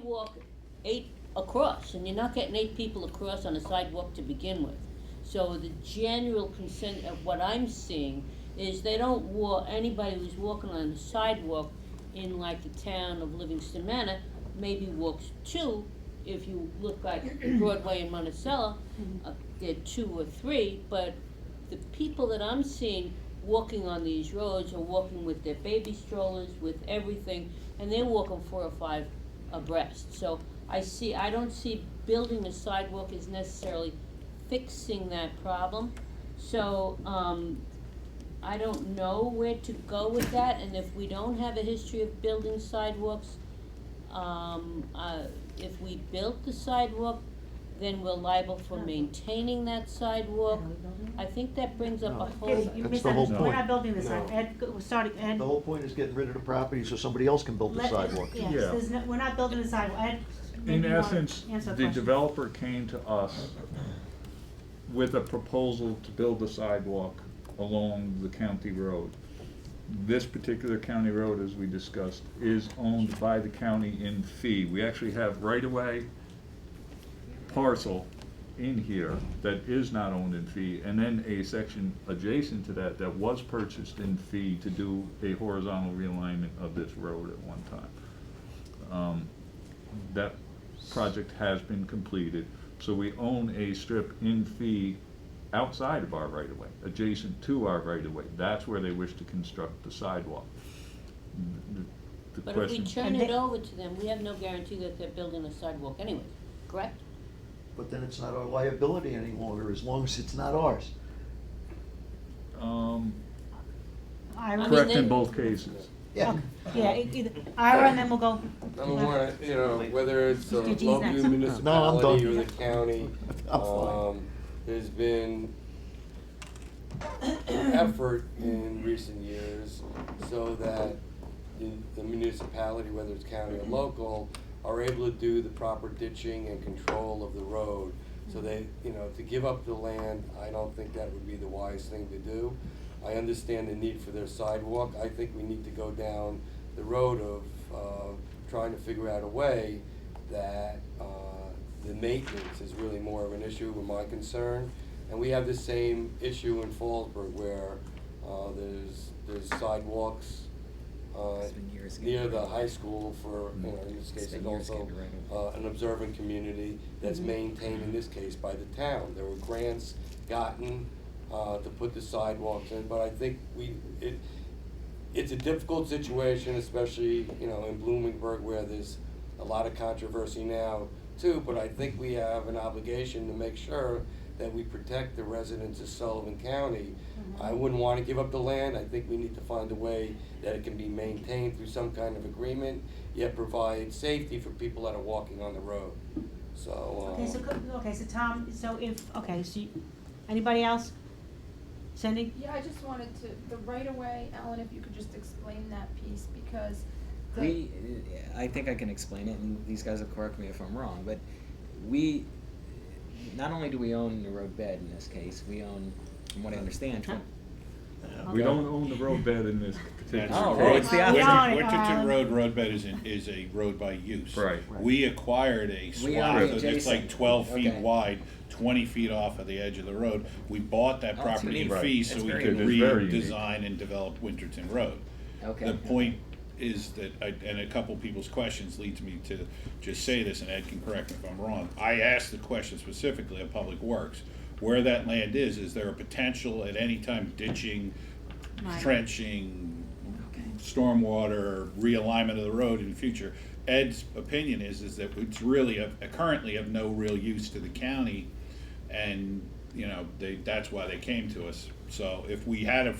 walk 8 across, and you're not getting 8 people across on a sidewalk to begin with. So the general consent of what I'm seeing is they don't walk, anybody who's walking on the sidewalk in like the town of Livingston Manor maybe walks 2. If you look like Broadway and Monticello, they're 2 or 3, but the people that I'm seeing walking on these roads are walking with their baby strollers, with everything, and they're walking 4 or 5 abreast. So I don't see building a sidewalk as necessarily fixing that problem. So I don't know where to go with that, and if we don't have a history of building sidewalks, if we built the sidewalk, then we're liable for maintaining that sidewalk. I think that brings up a whole. That's the whole We're point. not building the sidewalk. Ed, we're starting, Ed. The whole point is getting rid of the property so somebody else can build the sidewalk. Yes, Yeah. there's no, we're not building the sidewalk. Ed, maybe In you wanna essence, answer the question. developer came to us with a proposal to build a sidewalk along the county road. This particular county road, as we discussed, is owned by the county in fee. We actually have right-of-way parcel in here that is not owned in fee, and then a section adjacent to that that was purchased in fee to do a horizontal realignment of this road at one time. That project has been completed, so we own a strip in fee outside of our right-of-way, adjacent to our right-of-way. That's where they wish to construct the sidewalk. The But if we question, turn it over to them, we have no guarantee that they're building a sidewalk anyway, correct? But then it's not our liability any longer, as long as it's not ours. Ira? correct they- in both cases. Yeah. Yeah, either, Ira, and then we'll go. Number one, whether it's a Mr. G's local next. municipality or done. the county, I'm fine. there's been effort in recent years so that the municipality, whether it's county or local, are able to do the proper ditching and control of the road. So they, to give up the land, I don't think that would be the wise thing to do. I understand the need for their sidewalk. I think we need to go down the road of trying to figure out a way that the maintenance is really more of an issue with my concern. And we have the same issue in Fallsburg where there's sidewalks near the high school for, in this case, it's also an observant community that's maintained, in this case, by the town. There were grants gotten to put the sidewalks in, but I think it's a difficult situation, especially, in Bloomingburg where there's a lot of controversy now too, but I think we have an obligation to make sure that we protect the residents of Sullivan County. I wouldn't want to give up the land. I think we need to find a way that it can be maintained through some kind of agreement, yet provide safety for people that are walking on the road. So, So Tom, anybody else? Cindy? Yeah, I just wanted to, the right of way, Ellen, if you could just explain that piece, because I think I can explain it, and these guys will correct me if I'm wrong, but not only do we own the road bed in this case, we own, from what I understand, We don't own the roadbed in this particular Oh, case. well, it's the opposite. Winterton roadbed is a road by use. Right. We acquired a We swath are that's adjacent. like 12 feet Okay. wide, 20 feet off of the edge of the road. We bought that Oh, property in it's fee unique. so It's we very could unique. It is very unique. redesign and develop Winterton Road. Okay. The point is that, and a couple people's questions leads me to just say this, and Ed can correct me if I'm wrong. I asked the question specifically of Public Works, where that land is there a potential at any time ditching, Right. trenching, stormwater, realignment of the road in the future? Ed's opinion is that it's really currently of no real use to the county, and that's why they came to us. So if we had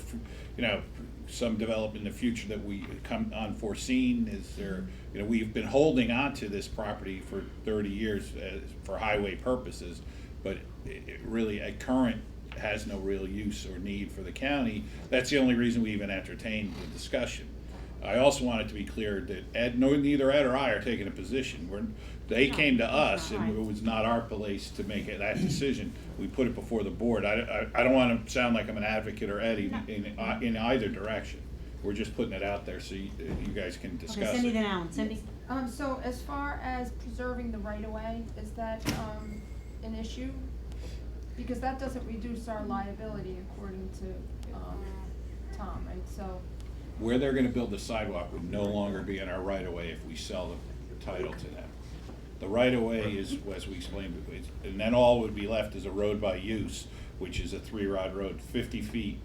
some development in the future that we come unforeseen, is there, we've been holding on to this property for 30 years for highway purposes, but it really at current has no real use or need for the county. That's the only reason we even entertained the discussion. I also wanted to be clear that neither Ed or I are taking a position. They came to us, and it was not our place to make that decision. We put it before the board. I don't want to sound like I'm an advocate or Eddie in either direction. We're just putting it out there so you guys can discuss Okay, Cindy, it. then Alan. Cindy? So as far as preserving the right of way, is that, an issue? Because that doesn't reduce our liability according to, Tom, right, so, Where they're gonna build the sidewalk would no longer be in our right of way if we sell the title to them. The right of way is, as we explained, and then all would be left is a road by use, which is a 3-rod road, 50 feet.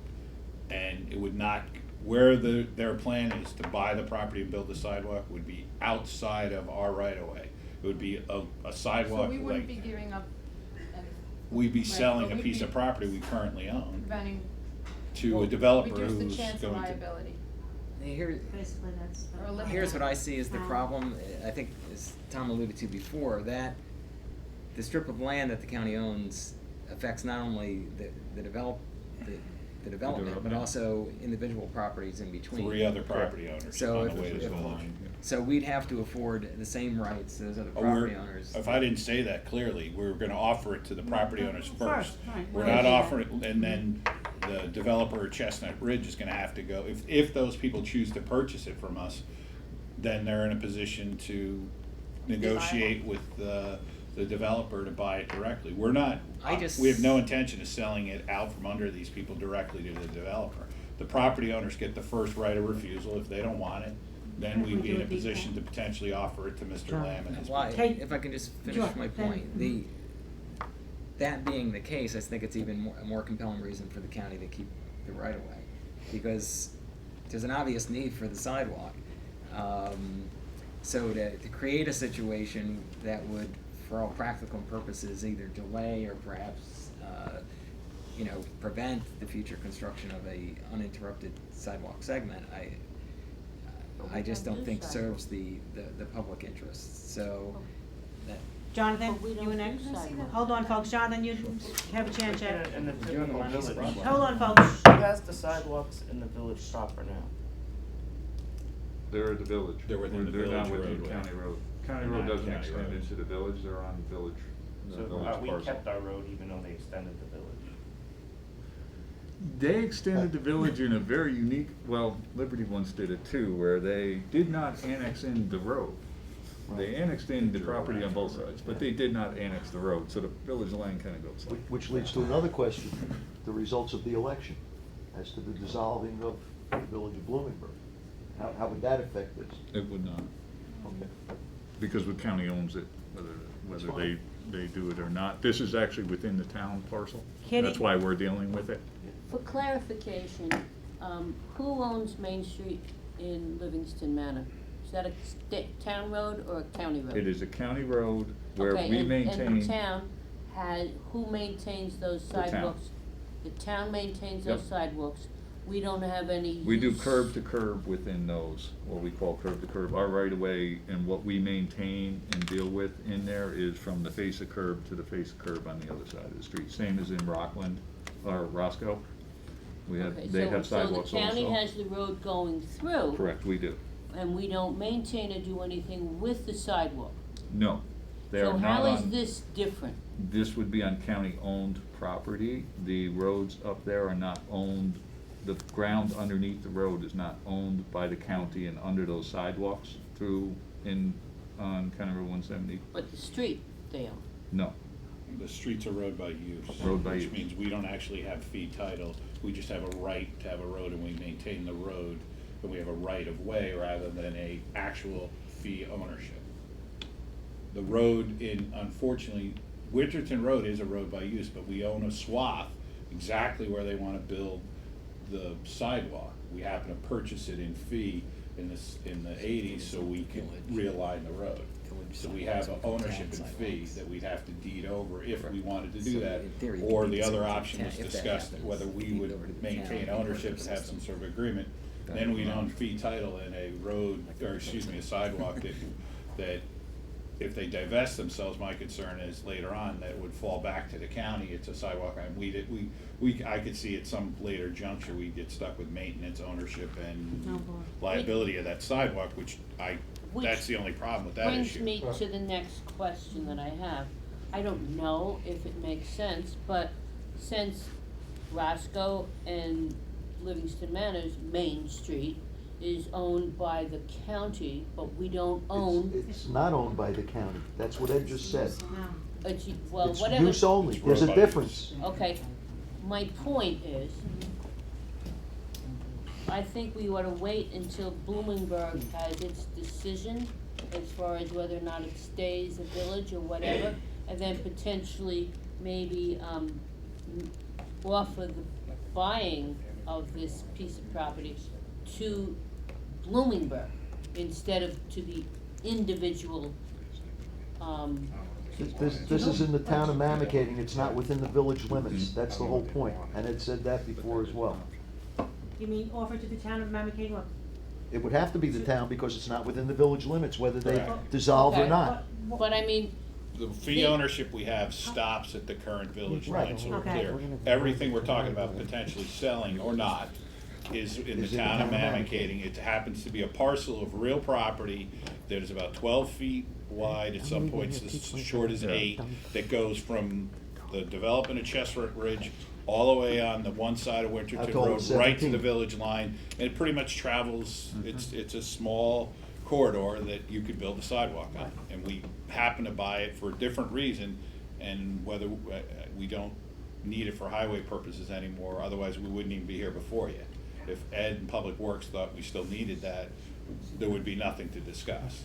And it would not, where their plan is to buy the property and build the sidewalk would be outside of our right of way. It would be a so sidewalk we wouldn't be like, giving up anything, we'd be Right, selling but a we'd piece be- of property we currently own preventing, to a developer reduce the who's chance of going to. liability. Here, Basically, that's. Or eliminate. here's what I see as the problem, I think, as Tom alluded to before, that the strip of land that the county owns affects not only the development, but also individual properties in between. 3 other property owners So on if- the way to the if- village. So we'd have to afford the same rights to those other Oh, property owners. If I didn't say that clearly, we were gonna offer it to the property owners first. Right. We're Right. not offering it, and then the developer at Chestnut Ridge is gonna have to go, if those people choose to purchase it from us, then they're in a position to negotiate with the developer to buy it directly. We're not, we have no intention of selling it out from under these people directly to the developer. The property owners get the first right of refusal. If they don't want it, then we'd be in a position to potentially offer it to Mr. Lamb and his. Well, Kate- if I can just finish Sure, my then- point, that being the case, I think it's even a more compelling reason for the county to keep the right of way. Because there's an obvious need for the sidewalk. So to create a situation that would, for all practical purposes, either delay or perhaps, prevent the future construction of a uninterrupted sidewalk segment, I just don't think serves the public interest, so that. Jonathan, But we you don't were do next? sidewalks. Hold on, folks, Jonathan, you have a chance yet. In the You're on the typical line, village, problem. Hold on, folks. who has the sidewalks in the village proper now? They're at the village. They're within the They're not village within roadway. county road. County They're road not doesn't county extend roads. into the village, they're on village, the So village we parcel. kept our road even though they extended the village. They extended the village in a very unique, well, Liberty once did it too, where they did not annex in the road. They annexed in the property on both sides, but they did not annex the road, so the village line kinda goes like. Which leads to another question, the results of the election, as to the dissolving of the village of Bloomingburg. How would that affect this? It would not, Okay. because the county owns it, whether they do it or not. This is actually within the town parcel, Kitty? that's why we're dealing with it. For clarification, who owns Main Street in Livingston Manor? Is that a town road or a county road? It is a county road where Okay, we and maintain. the town who maintains those The town. sidewalks? The town maintains those Yep. sidewalks. We don't have any We do use- curb to curb within those, what we call curb to curb. Our right of way and what we maintain and deal with in there is from the face of curb to the face of curb on the other side of the street. Same as in Rockland or Roscoe. We have, Okay, they have sidewalks So the county also. has the road going through. Correct, we do. And we don't maintain or do anything with the sidewalk. No, they are So not how is on, this different? this would be on county-owned property. The roads up there are not owned, the ground underneath the road is not owned by the county and under those sidewalks through on County Road 170. But the street they own. No, The streets are road by use. Road by Which use. means we don't actually have fee title, we just have a right to have a road and we maintain the road, and we have a right of way rather than a actual fee ownership. The road unfortunately, Winterton Road is a road by use, but we own a swath exactly where they wanna build the sidewalk. We happen to purchase it in fee in the 80s, so we can realign the road. So we have an ownership and fee that we'd have to deed over if we wanted to do So that. in theory, Or you the could other sell it to option the was town. If that discussed, happens, whether we deed over to would the maintain town, ownership and purchase have some system. sort of agreement. Then we'd own fee title in a road, or excuse me, a sidewalk that if they divest themselves, my concern is later on that would fall back to the county. It's a sidewalk, and I could see at some later juncture, we'd get stuck with maintenance, ownership, Oh, and boy. liability of that sidewalk, which that's the only problem with that Brings issue. me to the next question that I have. I don't know if it makes sense, but since Roscoe and Livingston Manor's Main Street, is owned by the county, but we don't own, It's not owned by the county, that's what Ed just said. No. well, It's whatever. use only, It's there's a road by use. difference. Okay, my point is, I think we ought to wait until Bloomingburg has its decision as far as whether or not it stays a village or whatever, and then potentially maybe, offer the buying of this piece of property to Bloomingburg instead of to the individual, This is in the town of Mamacating, it's not within the village limits, that's the whole point, and Ed said that before as well. You mean offer to the town of Mamacating what? It would have to be the town because it's not within the village limits, whether they Correct. dissolve or Okay. not. but I mean, The fee ownership we have stops at the current village Right. line, so we're Okay. clear. Everything we're talking about potentially selling or not is in the town of Mamacating. It happens to be a parcel of real property that is about 12 feet wide, at some points as short as 8, that goes from the development of Chestnut Ridge all the way on the one side of Out Winterton to all Road, right to 17. the village line. And it pretty much travels, it's a small corridor that you could build a sidewalk on. And we happen to buy it for a different reason, and whether, we don't need it for highway purposes anymore, otherwise we wouldn't even be here before you. If Ed and Public Works thought we still needed that, there would be nothing to discuss.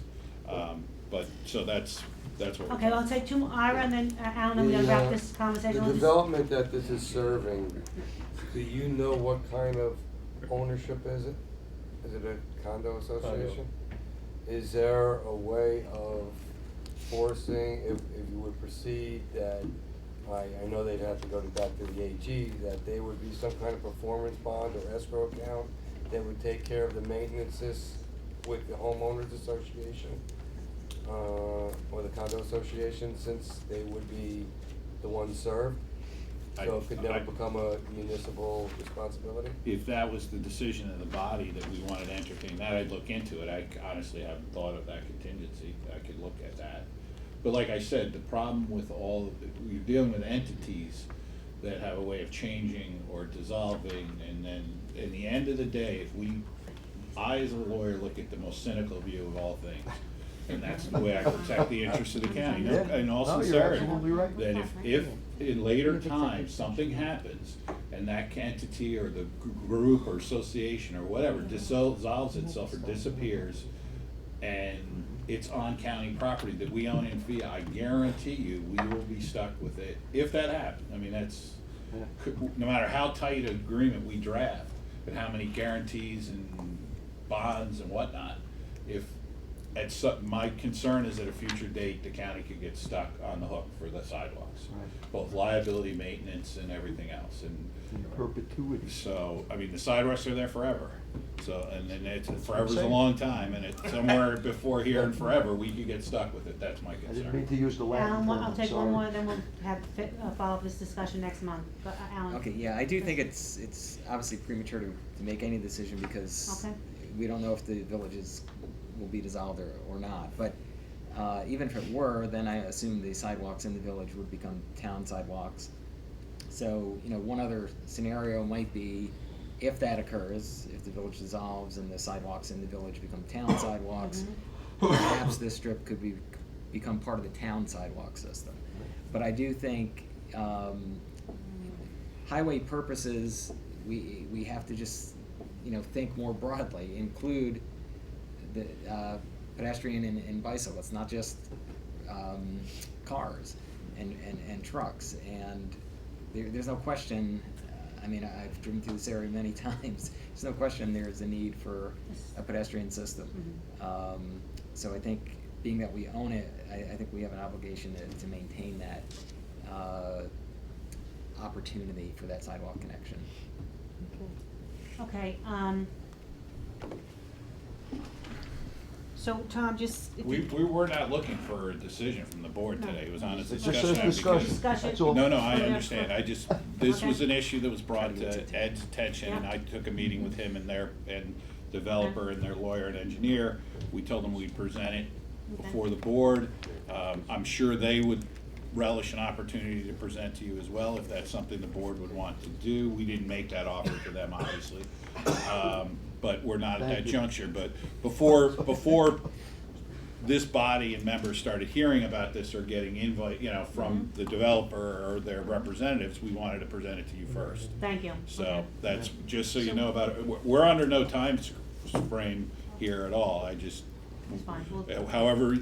But, so that's what we're. Okay, well, I'll take two more, Ira, and then Alan, and we're gonna wrap this conversation. The We'll just- development that this is serving, do you know what kind of ownership is it? Is it a condo association? Is there a way of forcing, if you would proceed, that, I know they'd have to go back to the AG, that there would be some kind of performance bond or escrow account that would take care of the maintenances with the homeowners association? Or the condo association, since they would be the ones served? So it could never become a municipal responsibility? If that was the decision of the body that we wanted to entertain that, I'd look into it. I honestly haven't thought of that contingency. I could look at that. But like I said, the problem with you're dealing with entities that have a way of changing or dissolving, and then in the end of the day, I as a lawyer look at the most cynical view of all things. And that's the way I protect the interests of the county, Yeah. in all No, you're sincerity. absolutely right. That if in later times, something happens, and that entity or the group or association or whatever dissolves itself or disappears, and it's on county property that we own in fee, I guarantee you, we will be stuck with it, if that happens. I mean, that's, no matter how tight an agreement we draft, and how many guarantees and bonds and whatnot, my concern is at a future date, the county could get stuck on the hook for the sidewalks. Right. Both liability, maintenance, and everything else, and In perpetuity. so, I mean, the sidewalks are there forever. So, and then what forever's I'm a saying. long time, and it's somewhere before here and forever, we could get stuck with it, that's my I didn't mean concern. to use the Latin Alan, term, I'll I'm take one sorry. more, then we'll have, follow up this discussion next month, but Alan. Okay, yeah, I do think it's obviously premature to make any decision because Okay. we don't know if the villages will be dissolved or not. But even if it were, then I assume the sidewalks in the village would become town sidewalks. So, one other scenario might be if that occurs, if the village dissolves and the sidewalks in the village become town sidewalks, perhaps this strip could become part of the town sidewalk system. But I do think highway purposes, we have to just, think more broadly, include the pedestrian and bicyclists, not just cars and trucks. And there's no question, I've driven through this area many times, there's no question there's a need for a pedestrian system. So I think, being that we own it, I think we have an obligation to maintain that opportunity for that sidewalk connection. Okay, so Tom, just. if We you- were not looking for a decision from the board today, it was on a It's just discussion. a item discussion, Discussion. that's all. No, I Yeah. understand, this was Okay. an issue that was brought to Ed's attention, and Yeah. I took a meeting with him and developer and their lawyer and engineer. We told them we'd present it before the board. I'm sure they would relish an opportunity to present to you as well, if that's something the board would want to do. We didn't make that offer to them, obviously. but we're not at Thank that you. juncture. But before this body and members started hearing about this or getting invite, from the developer or their representatives, we wanted to present it to you first. Thank you. So Okay. that's, just so you know about it, we're under no time frame here at all. I just, That's fine. We'll- however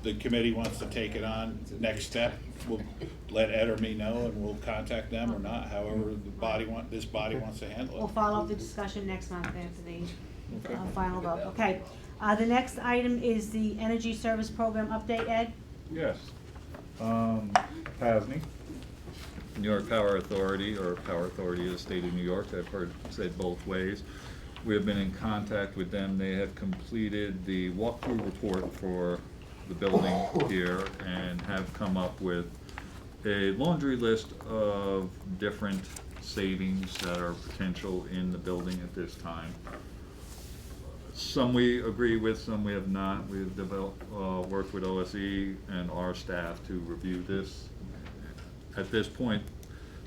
the committee wants to take it on, next step, we'll let Ed or me know and we'll contact them or not, however this body wants to handle We'll it. follow up the discussion next month after the Okay. final vote. Okay. The next item is the Energy Service Program update, Ed? Yes. PASNY, New York Power Authority, or Power Authority of the State of New York, I've heard said both ways. We have been in contact with them. They have completed the walkthrough report for the building here and have come up with a laundry list of different savings that are potential in the building at this time. Some we agree with, some we have not. We've worked with OSE and our staff to review this. At this point,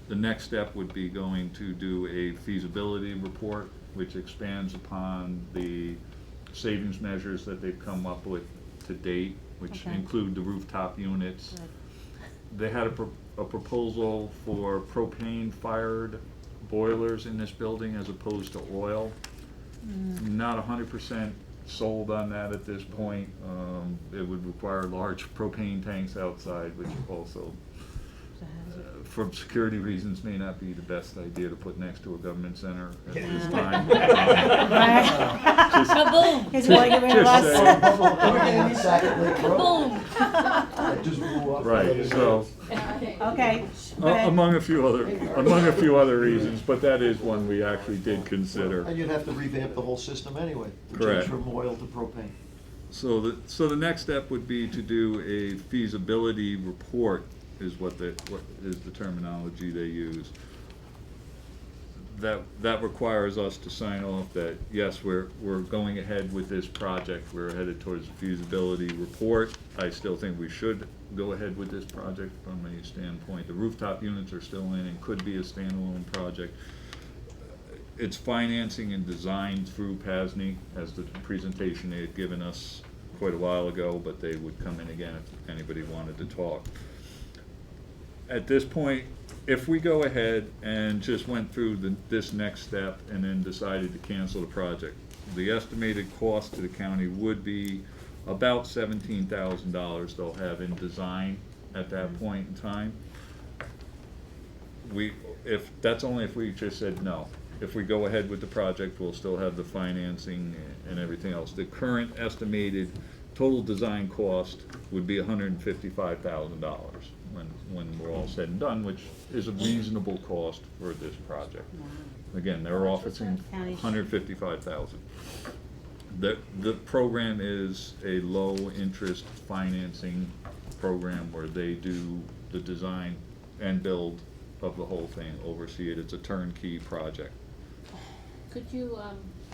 the next step would be going to do a feasibility report, which expands upon the savings measures that they've come up with to date, which Okay. include the rooftop units. Good. They had a proposal for propane-fired boilers in this building as opposed to oil. Not 100% sold on that at this point. It would require large propane tanks outside, which also, So how does it- for security reasons, may not be the best idea to put next to a government center at this Yeah. time. Kaboom! Here's why you rid of Just us. saying. We're getting the second Lake Road. Kaboom! That just blew up. Right, so, Okay. go ahead. among a few other reasons, but that is one we actually did consider. And you'd have to revamp the whole system anyway, to Correct. change from oil to propane. So the next step would be to do a feasibility report, is what is the terminology they use. That requires us to sign off that, yes, we're going ahead with this project, we're headed towards a feasibility report. I still think we should go ahead with this project from a standpoint. The rooftop units are still in and could be a standalone project. It's financing and design through PASNY, as the presentation they had given us quite a while ago, but they would come in again if anybody wanted to talk. At this point, if we go ahead and just went through this next step and then decided to cancel the project, the estimated cost to the county would be about $17,000 they'll have in design at that point in time. That's only if we just said no. If we go ahead with the project, we'll still have the financing and everything else. The current estimated total design cost would be $155,000 when we're all said and done, which is a reasonable cost for this project. Again, they're offering $155,000. The program is a low-interest financing program where they do the design and build of the whole thing, oversee it. It's a turnkey project. Could you,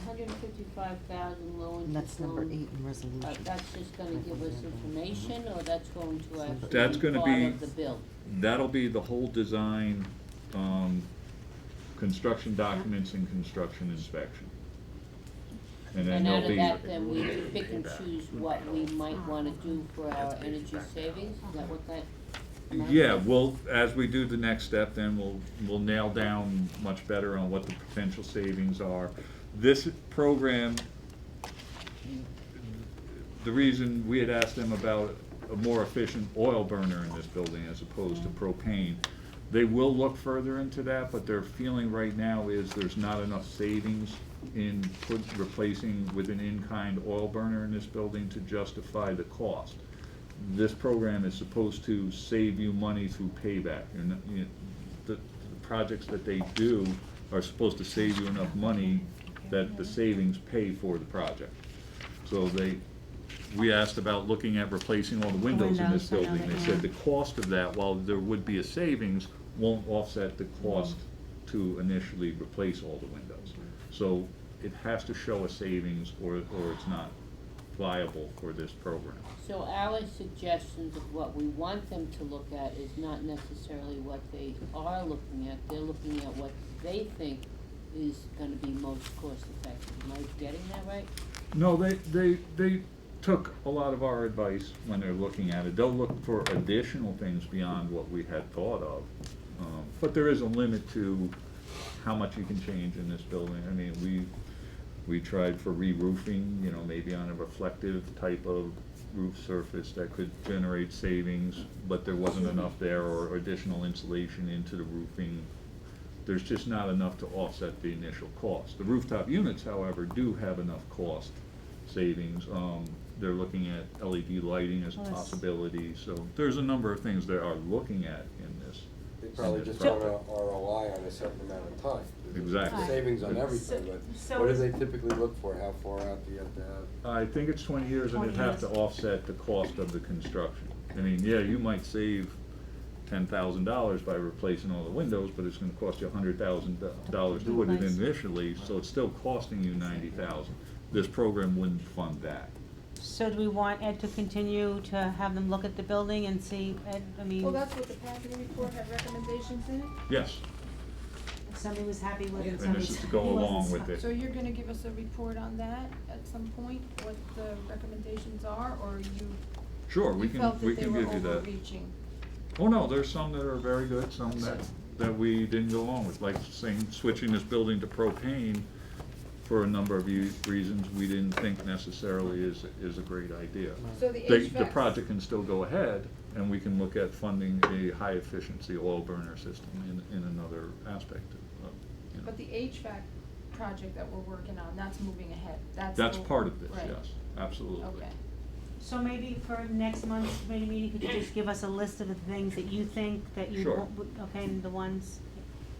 155,000 low interest That's number loan, 8 in resolution. that's just gonna give us information, or that's going to actually That's be gonna part be- of the bill? That'll be the whole design, construction documents and construction inspection. And then And out there'll of be. that, then we pick and choose what we might wanna do for our energy savings, is that what that amount Yeah, is? well, as we do the next step, then we'll nail down much better on what the potential savings are. This program, the reason we had asked them about a more efficient oil burner in this building as opposed to propane, they will look further into that, but their feeling right now is there's not enough savings in replacing with an in-kind oil burner in this building to justify the cost. This program is supposed to save you money through payback. The projects that they do are supposed to save you enough money that the savings pay for the project. So we asked about looking at replacing all the windows in this Windows, I know building. that, They yeah. said the cost of that, while there would be a savings, won't offset the cost to initially replace all the windows. So it has to show a savings or it's not viable for this program. So our suggestions of what we want them to look at is not necessarily what they are looking at, they're looking at what they think is gonna be most cost effective. Am I getting that right? No, they took a lot of our advice when they're looking at it. They'll look for additional things beyond what we had thought of. But there is a limit to how much you can change in this building. I mean, we tried for re-roofing, you know, maybe on a reflective type of roof surface that could generate savings, but there wasn't enough there, or additional insulation into the roofing. There's just not enough to offset the initial cost. The rooftop units, however, do have enough cost savings. They're looking at LED lighting as a possibility, so there's a number of things they are looking at in this. They probably just want a ROI on a certain amount of time. There's Exactly. Savings on So- everything, so but what do is- they typically look for? How far out do you have to have? I think it's 20 years, and 20 it'd have to years. offset the cost of the construction. I mean, yeah, you might save $10,000 by replacing all the windows, but it's gonna cost you $100,000 to put it in initially, so it's still costing you $90,000. This program wouldn't fund that. So do we want Ed to continue to have them look at the building and see, Ed, I mean, Well, that's what the Packard report had recommendations in it, Yes, if somebody was happy with it, and somebody this is to go wasn't. along with it. so you're gonna give us a report on that at some point, what the recommendations are, or Sure, we you can, felt we that they can were give you that. overreaching? Oh, no, there's some that are very good, some that we didn't go along with, like saying, switching this building to propane for a number of reasons we didn't think necessarily is a great idea. So the The HVAC project can still go ahead, and we can look at funding a high-efficiency oil burner system in another aspect of, you know. But the HVAC project that we're working on, that's moving ahead, that's. That's the- part of this, right. yes, absolutely. Okay. So maybe for next month's committee meeting, could you just give us a list of the things that you think that you Sure. want, okay, and the ones,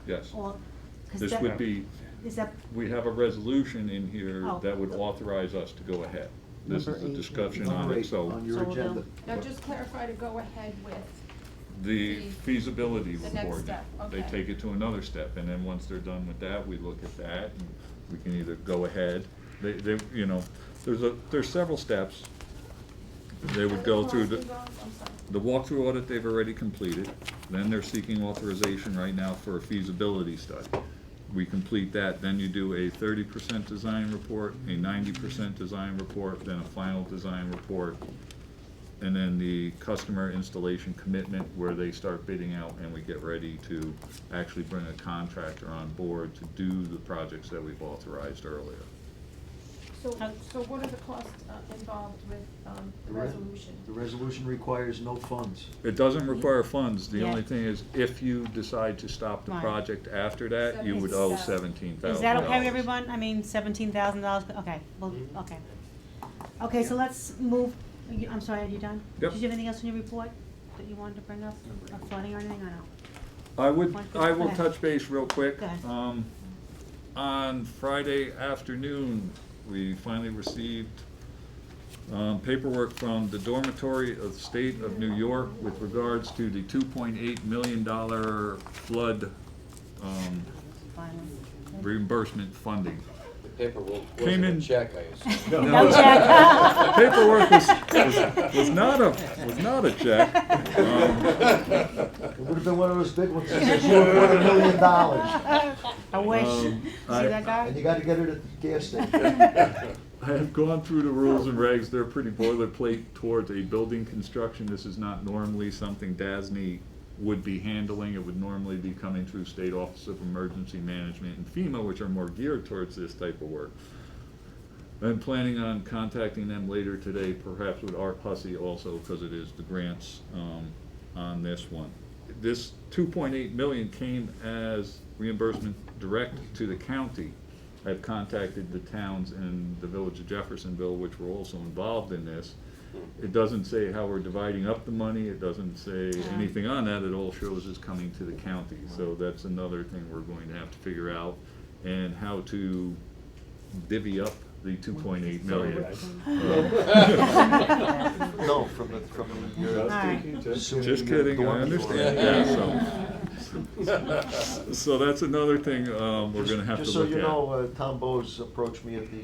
Yes. or, 'cause This that- would be, is that, we have a resolution in here Oh. that would authorize us to go ahead. This is a discussion on Number it, 8 so on your So we'll do- agenda. Now, just clarify to go ahead with, the the- feasibility the next report, step, they okay. take it to another step, and then once they're done with that, we look at that, and we can either go ahead. They, you know, there's several steps. They would go through the. I'm sorry. The walkthrough audit they've already completed, then they're seeking authorization right now for a feasibility study. We complete that, then you do a 30% design report, a 90% design report, then a final design report, and then the customer installation commitment where they start bidding out and we get ready to actually bring a contractor on board to do the projects that we've authorized earlier. So what are the costs involved with the The re- resolution? The resolution requires no funds. It doesn't require funds, the Yeah. only thing is, if you decide to stop the Right. project after that, you would owe $17,000. is that okay with everyone? I mean, $17,000, okay, well, Mm-hmm. okay. Okay, so let's move, I'm sorry, are you done? Yep. Did you have anything else in your report that you wanted to bring up, or flooding or anything, or no? I will Go ahead. touch base real quick. Go ahead. On Friday afternoon, we finally received paperwork from the dormitory of the state of New York with regards to the $2.8 million flood Finally. reimbursement funding. The paperwork Came wasn't a in- check, I assume. No check. Paperwork was not a check. It would have been one of those big ones that says you won $1 million. I wish, see I- that guy? And you gotta get it at the gas station. I have gone through the rules and regs, they're pretty boilerplate towards a building construction. This is not normally something DASNY would be handling. It would normally be coming through State Office of Emergency Management and FEMA, which are more geared towards this type of work. I'm planning on contacting them later today, perhaps with Art Hussey also, because it is the grants on this one. This 2.8 million came as reimbursement direct to the county. I've contacted the towns in the village of Jeffersonville, which were also involved in this. It doesn't say how we're dividing up the money, it doesn't say anything on that, it all shows it's coming to the county. So that's another thing we're going to have to figure out, and how to divvy up the 2.8 million. No, from the, Alright. Just kidding, I understand, yeah, so that's another thing we're gonna have to Just so look you at. know, Tom Bose approached me at the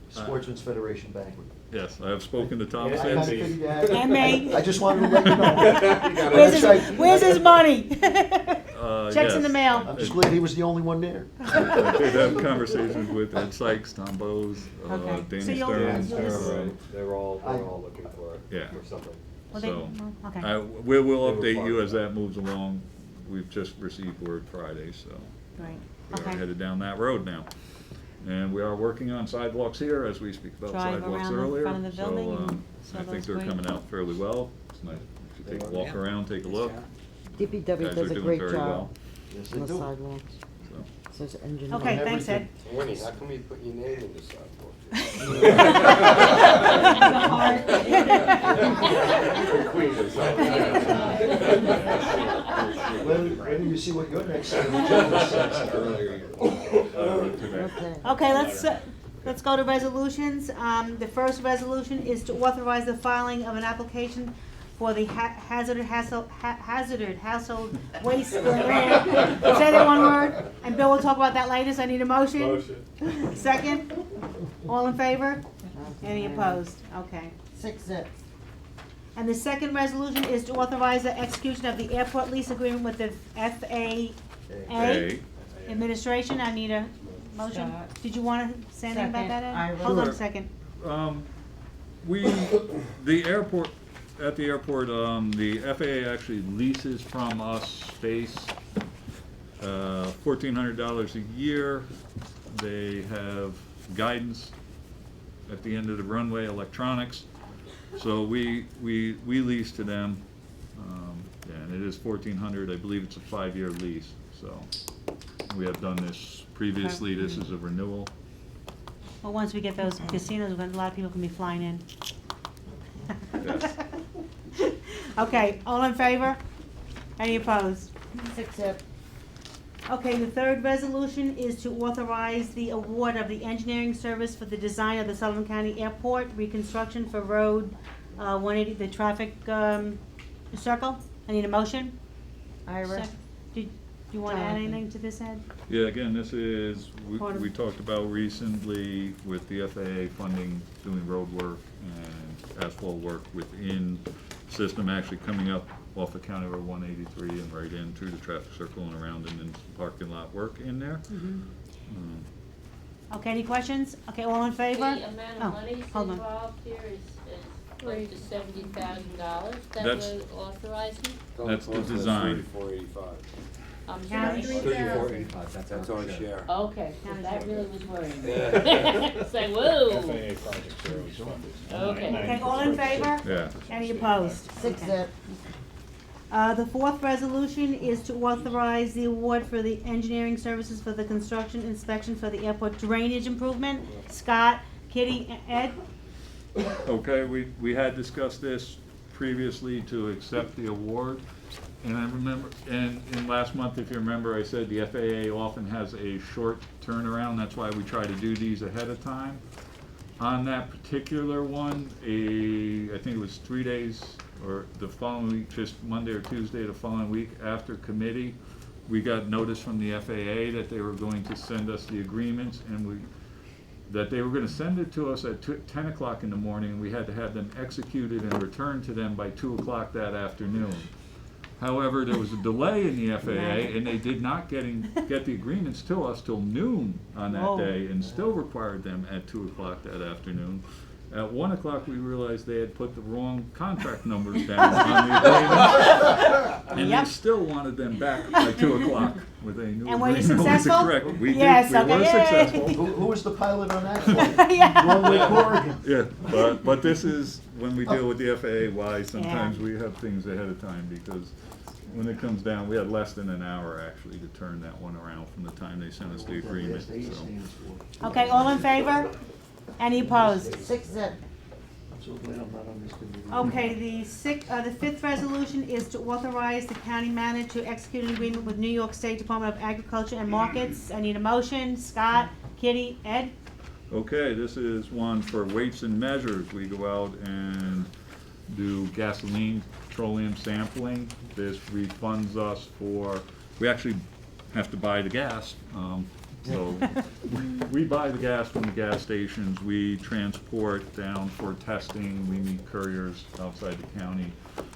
Sportsman's Federation banquet. Yes, I have spoken to Tom I kinda since. figured you had it. And me. I just wanted to let you know. Where's his money? Checks in the yes. mail. I'm just glad he was the only one there. I did have conversations with Ed Sykes, Tom Bowes, Okay. So Danny you'll- Stearns. you'll just- They're all looking for it, Yeah. for something. Well, they, So, well, okay. we'll They were update part you of as that moves along. We've just received word Friday, so Right, we are okay. headed down that road now. And we are working on sidewalks here as we speak about Drive sidewalks around the earlier. front of the building and So, so I think that's they're great. coming out fairly well. It's nice to take a walk Yeah. around, take a look. DPW Guys does are a doing great very job well. Yes, they on the do. sidewalks. So. Says engineer. Okay, thanks, Ed. Winnie, how come you put your name in the sidewalk? When do you see what your next agenda says? Okay. Okay, let's go to resolutions. The first resolution is to authorize the filing of an application for the hazardous household waste grant. Say that one word, and Bill will talk about that later, so I need a motion. Motion. Second? All in favor? Any opposed? Okay. 6-0. And the second resolution is to authorize the execution of the airport lease agreement with the FAA A. administration. I need a motion. Scott. Did you wanna say anything about that, Ed? Second. Hold on a Sure. second. The airport, at the airport, the FAA actually leases from us space, $1,400 a year. They have guidance at the end of the runway, electronics. So we lease to them, and it is $1,400. I believe it's a 5-year lease, so we have done this previously. This is a renewal. Well, once we get those casinos, a lot of people can be flying in. Yes. Okay, all in favor? Any opposed? 6-0. Okay, the third resolution is to authorize the award of the engineering service for the design of the Sullivan County Airport reconstruction for Road 180, the traffic circle. I need a motion. Ira. Do you want to add anything to this, Ed? Yeah, again, this is, Part of- we talked about recently with the FAA funding, doing road work and asphalt work within the system, actually coming up off of County Road 183 and right in through the traffic circle and around, and then some parking lot work in there. Okay, any questions? Okay, all in favor? The amount Oh, of money hold on. involved here is close to $70,000 that That's- we're authorizing. That's the design. 3485. I'm County sorry. 33,000. That's our share. Okay, so County that share. really was worrying me. Yeah. Say, whoa. FAA project zero is funded. Okay. Okay, all in favor? Yeah. Any opposed? 6-0. The fourth resolution is to authorize the award for the engineering services for the construction inspection for the airport drainage improvement. Scott, Kitty, Ed? Okay, we had discussed this previously to accept the award. And I remember, and in last month, if you remember, I said the FAA often has a short turnaround. That's why we try to do these ahead of time. On that particular one, I think it was 3 days or the following week, just Monday or Tuesday the following week after committee, we got notice from the FAA that they were going to send us the agreements, and that they were gonna send it to us at 10 o'clock in the morning, and we had to have them executed and returned to them by 2 o'clock that afternoon. However, there was a delay in the FAA, and they did not get the agreements to us till noon on that Whoa. day, and still required them at 2 o'clock that afternoon. At 1 o'clock, we realized they had put the wrong contract numbers down on the agreement, and they Yep. still wanted them back by 2 o'clock with a new And were you agreement with the successful? correct. We did, Yes, we okay, were yay. successful. Who was the pilot on that flight? Yeah. Long-way Corrigan. Yeah, but this is, when we deal with the FAA, why sometimes we have things ahead of time, because when it comes down, we had less than an hour actually to turn that one around from the time they sent us the agreement, That's what so. A stands for. Okay, all in favor? Any opposed? 6-0. I'm so glad I'm not on this committee. Okay, the fifth resolution is to authorize the county manager to execute an agreement with New York State Department of Agriculture and Markets. I need a motion. Scott, Kitty, Ed? Okay, this is one for weights and measures. We go out and do gasoline, petroleum sampling. This refunds us for, we actually have to buy the gas. So we buy the gas from the gas stations, we transport down for testing, we meet couriers outside the county.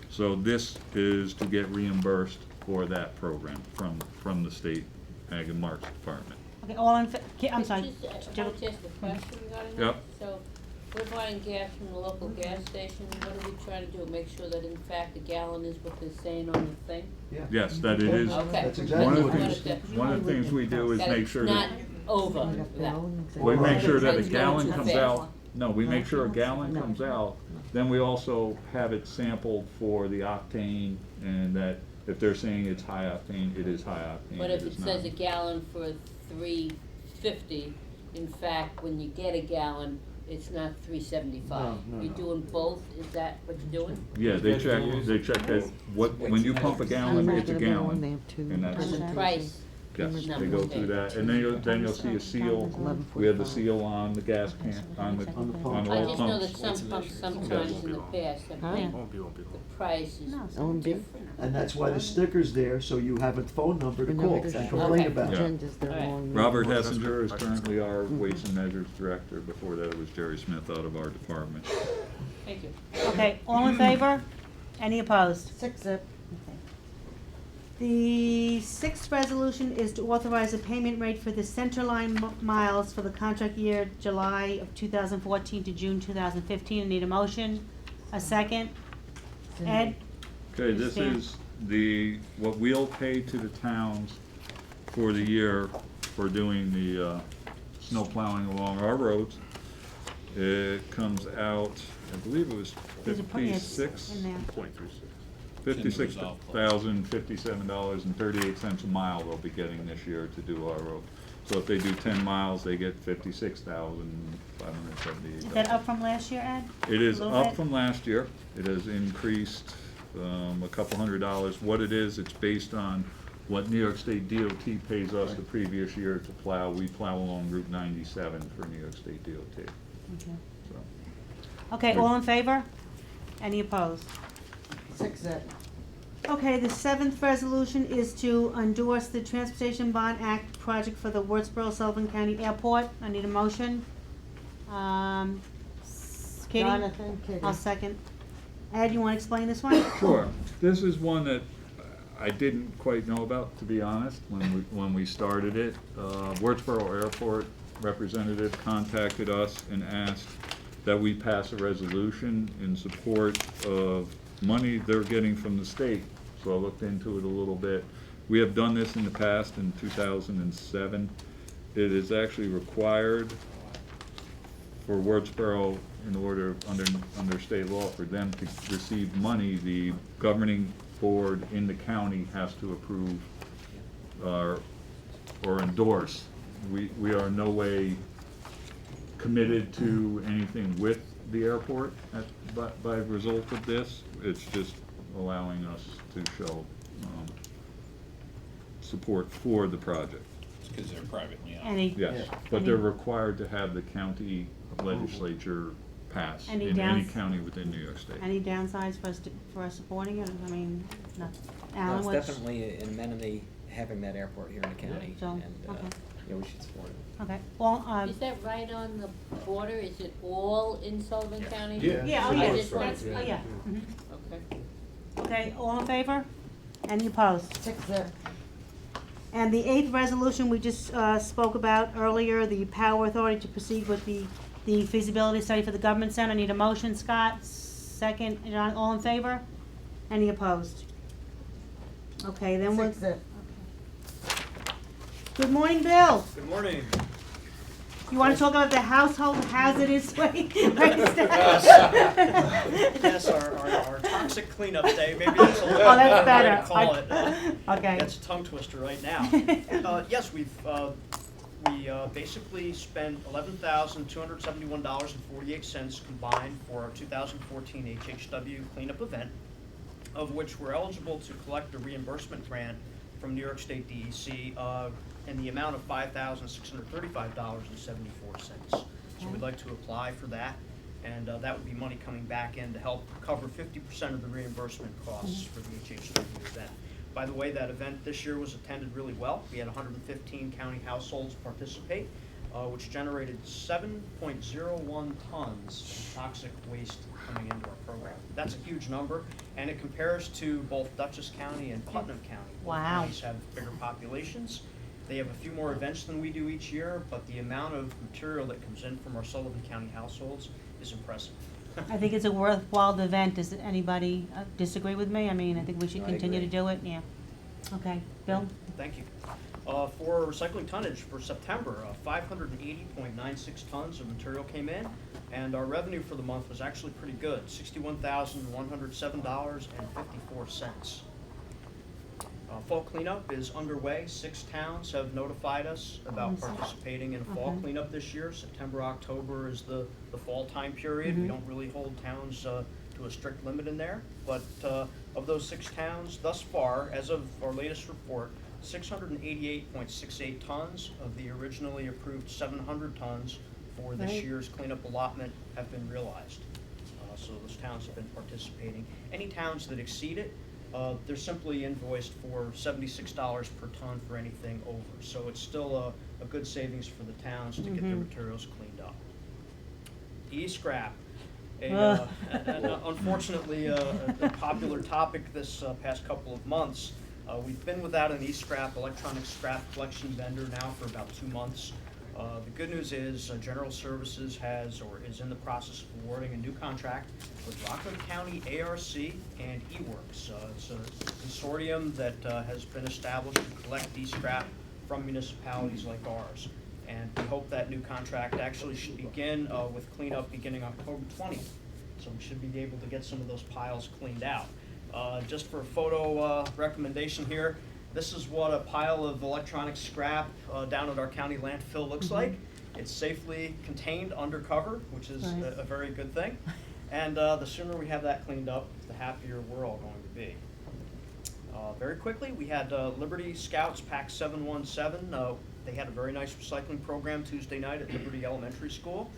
So this is to get reimbursed for that program from the state Ag and Marks Department. Okay, all in, I'm sorry. Just, can I just ask a question regarding Yep. that? So, we're buying gas from the local gas station, what are we trying to do, make sure that in fact the gallon is what they're saying on the thing? Yeah. Yes, that it is. Okay. That's exactly One of what the it What is. is that? One of the things we do is That make it's sure not that, over that. we make sure that a It's going gallon too comes fast. out, no, we make sure a gallon No. comes out, then we also have it sampled for the octane, and that if they're saying it's high octane, it is high octane. But if is it says a not. gallon for $3.50, in fact, when you get a gallon, it's not $3.75. No, You're doing both, is that what you're doing? Yeah, they check that, when you pump a gallon, it's a gallon, and that's, And the price, yes, No, they go okay. through that, and then you'll see a seal, we have the seal on the gas can, on the pump. I all just know pumps. that some pumps sometimes in the past have Huh? made Won't be. the price is OMB? different. And that's why the sticker's there, so you have a phone number to And call everything. and complain Okay. about it. Agendas, they're Alright. long. Robert Hessinger is currently our Weights and Measures Director, before that it was Jerry Smith out of our department. Thank you. Okay, all in favor? Any opposed? 6-0. The sixth resolution is to authorize a payment rate for the centerline miles for the contract year July of 2014 to June 2015. I need a motion, a second. Ed? Okay, this Understand. is what we'll pay to the towns for the year for doing the, snow plowing along our roads. It comes out, I believe it was There's a point, yes, $56,000, in there. $57,057.38 a mile they'll be getting this year to do our road. So if they do 10 miles, they get $56,578. Is that up from last year, Ed? It is A little up bit? from last year. It has increased a couple $100. What it is, it's based on what New York State DOT pays us the previous year to plow. We plow along Route 97 for New York State DOT. Okay. So, Okay, all in favor? Any opposed? 6-0. Okay, the seventh resolution is to endorse the Transportation Bond Act project for the Wurtsboro Sullivan County Airport. I need a motion. Kitty? Jonathan, Kitty. I'll second. Ed, you wanna explain this one? Sure. This is one that I didn't quite know about, to be honest, when we started it. Wurtsboro Airport representative contacted us and asked that we pass a resolution in support of money they're getting from the state. So I looked into it a little bit. We have done this in the past, in 2007. It is actually required for Wurtsboro, in order, under state law, for them to receive money, the governing board in the county has to approve or endorse. We are in no way committed to anything with the airport by result of this. It's just allowing us to show support for the project. It's because they're privately owned. Any, Yes, Yeah. but they're required to have the county legislature pass Any in any downs- county within New York State. any downsides for us supporting it? I mean, not, No, Alan, it's what's? definitely an amenity having that airport here in the county, So, and, okay. yeah, we should support it. Okay, well, Is that right on the border? Is it all in Sullivan County? Yeah. yeah, oh, I yeah, just that's, wanted oh, to- yeah. Mhm. Okay. Okay, all in favor? Any opposed? 6-0. And the eighth resolution we just spoke about earlier, the power authority to proceed with the feasibility study for the government center. I need a motion, Scott, second, John, all in favor? Any opposed? Okay, then we're, 6-0. good morning, Bill. Good morning. You wanna talk about the household hazardous waste? Yes, our toxic cleanup day, maybe that's a little Oh, that's better way better. to call it. Okay. That's a tongue twister right now. Yes, we basically spent $11,271.48 combined for our 2014 HHW cleanup event, of which we're eligible to collect a reimbursement grant from New York State DEC in the amount of $5,635.74. So we'd like to apply for that, and that would be money coming back in to help cover 50% of the reimbursement costs for the HHW event. By the way, that event this year was attended really well. We had 115 county households participate. which generated 7.01 tons of toxic waste coming into our program. That's a huge number, and it compares to both Dutchess County and Putnam County. Both Wow. counties have bigger populations. They have a few more events than we do each year, but the amount of material that comes in from our Sullivan County households is impressive. I think it's a worthwhile event. Does anybody disagree with me? I mean, I think we should I continue to agree. do it, yeah. Okay, Bill? Thank you. For recycling tonnage for September, 580.96 tons of material came in, and our revenue for the month was actually pretty good, $61,107.54. Fall cleanup is underway. 6 towns have notified us about participating in fall Okay. cleanup this year. September, October is the fall time period. We don't really hold towns to a strict limit in there. But of those 6 towns, thus far, as of our latest report, 688.68 tons of the originally approved 700 tons for this Right. year's cleanup allotment have been realized. So those towns have been participating. Any towns that exceed it, they're simply invoiced for $76 per ton for anything over. So it's still a good savings for the towns to get their materials cleaned up. E-scrap, unfortunately a popular topic this past couple of months. We've been without an e-scrap, electronic scrap collection vendor now for about 2 months. The good news is General Services is in the process of awarding a new contract with Rockland County ARC and eWorks. It's a consortium that has been established to collect e-scrap from municipalities like ours. And we hope that new contract actually should begin with cleanup beginning October 20th. So we should be able to get some of those piles cleaned out. Just for a photo recommendation here, this is what a pile of electronic scrap down at our county landfill looks like. It's safely contained undercover, which is Nice. a very good thing. And the sooner we have that cleaned up, the happier we're all going to be. Very quickly, we had Liberty Scouts Pack 717. They had a very nice recycling program Tuesday night at Liberty Elementary School.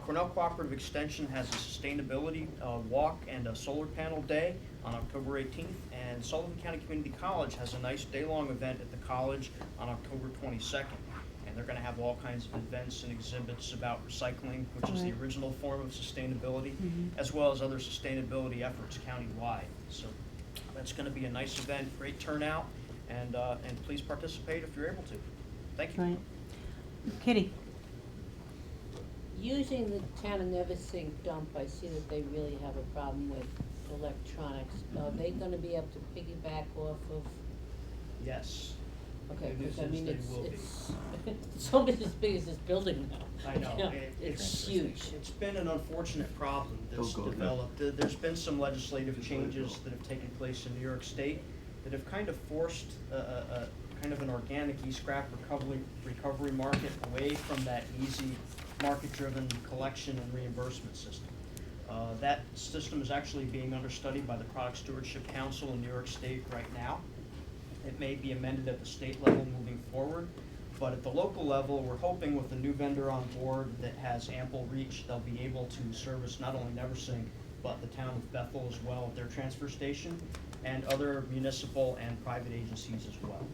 Cornell Cooperative Extension has a sustainability walk and a solar panel day on October 18th, and Sullivan County Community College has a nice day-long event at the college on October 22nd. And they're going to have all kinds of events and exhibits about recycling, which is the Right. original form of sustainability, as well as other sustainability efforts countywide. So that's going to be a nice event, great turnout, and please participate if you're able to. Thank you. Right. Kitty? Using the town of Neversink dump, I see that they really have a problem with electronics. Are they gonna be able to piggyback off of, Yes. okay, Good news because I is mean, they it's, will be. it's almost as big as this building now. I know, Yeah, it's It's huge. It's been an unfortunate problem that's Go, go, go. developed. There's been some legislative changes that have taken place in New York State that have kind of forced a kind of an organic e-scrap recovery market away from that easy market-driven collection and reimbursement system. That system is actually being understudied by the Product Stewardship Council in New York State right now. It may be amended at the state level moving forward, but at the local level, we're hoping with the new vendor on board that has ample reach, they'll be able to service not only Neversink, but the town of Bethel as well at their transfer station, and other municipal and private agencies as well.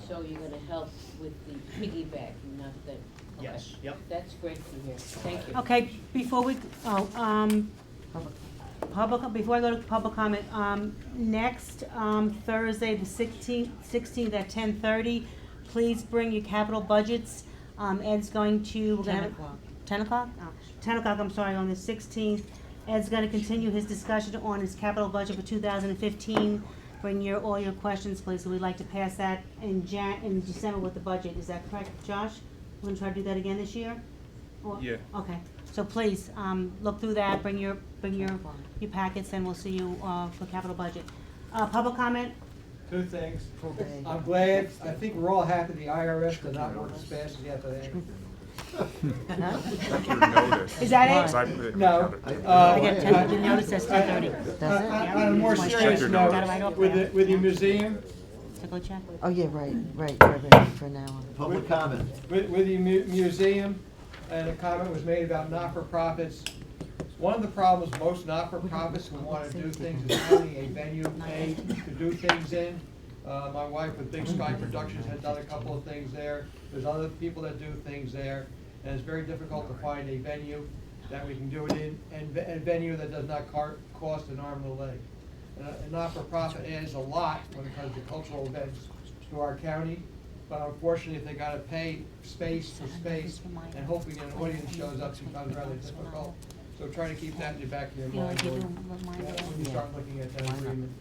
So you're gonna help with the piggybacking, not that, okay. Yes, yep. That's great to hear, thank you. Okay, before we, before I go to public comment, next, Thursday, the 16th at 10:30, please bring your capital budgets. Ed's going to, we're gonna 10 have. o'clock. 10 o'clock? Oh, 10 o'clock, I'm sorry, on the 16th. Ed's gonna continue his discussion on his capital budget for 2015. Bring all your questions, please, so we'd like to pass that in December with the budget, is that correct, Josh? We're gonna try to do that again this year? Or- Yeah. Okay, so please, look through that, bring your packets, and we'll see you, for capital budget. Public comment? 2 things. Full day. I'm glad, I think we're all happy the IRS did not work as fast as yesterday. That's your notice. Is that Because it? I put it in No. the calendar. I got 10, the notice says 10:30. Does it? On a more Check serious your note, notes. with the museum, Take a check. Oh, yeah, right, for now on. Public comment. with the museum, and a comment was made about not-for-profits. One of the problems most not-for-profits who want to do things is having a venue pay to do things in. My wife with Big Sky Productions has done a couple of things there. There's other people that do things there, and it's very difficult to find a venue that we can do it in, and a venue that does not cost an arm and a leg. A not-for-profit adds a lot when it comes to cultural events to our county, but unfortunately, if they gotta pay space for space, and hoping an audience shows up becomes rather difficult. So try to keep that in the back of your mind when you start looking at that agreement.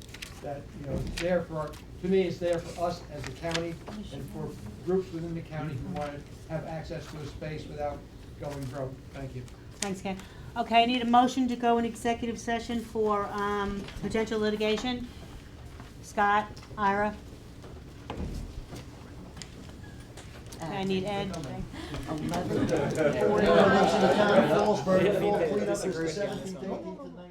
That, you know, it's there for, to me, it's there for us as a county and for groups within the county who want to have access to a space without going broke. Thank you. Thanks, Ken. Okay, I need a motion to go in executive session for, potential litigation. Scott, Ira? I need Ed. 11:40. Fall cleanup is the 17th, 18th, and 19th.